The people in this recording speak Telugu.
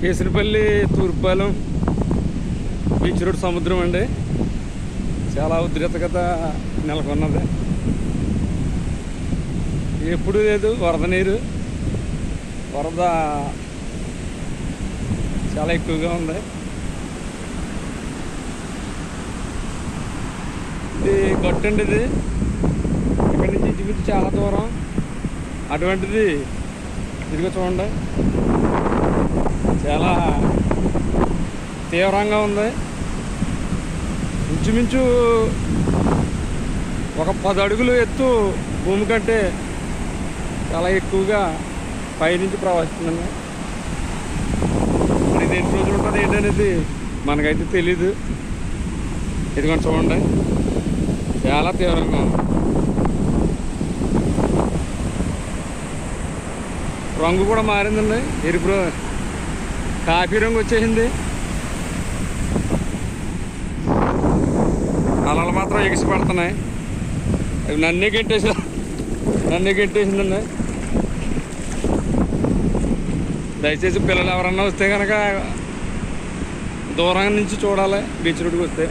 కేసరిపల్లి తూర్పుపాలెం బీచ్ రోడ్ సముద్రం అండి. చాలా ఉద్రిక్తత నెలకొన్నది. ఎప్పుడు లేదు వరద నీరు, వరద చాలా ఎక్కువగా ఉంది. ఇది గట్టు అండి. ఇది ఇక్కడి నుంచి ఇంచుమించు చాలా దూరం. అటువంటిది ఇదిగో చూడండి, చాలా తీవ్రంగా ఉంది. ఇంచుమించు ఒక 10 అడుగులు ఎత్తు భూమి కంటే చాలా ఎక్కువగా పైనుంచి ప్రవహిస్తుందండి. మరి ఇది ఎన్ని రోజులు ఉంటుంది ఏంటనేది మనకైతే తెలీదు. ఇదిగోండి చూడండి, చాలా తీవ్రంగా ఉంది. రంగు కూడా మారిందండి, ఎరుపు కాఫీ రంగు వచ్చేసింది. అలలు మాత్రం ఎగిసి పడుతున్నాయి. అవి నన్నే గెట్టేసిందండి. దయచేసి పిల్లలు ఎవరన్నా వస్తే కనుక దూరం నుంచి చూడాలి బీచ్ రోడ్డుకి వస్తే.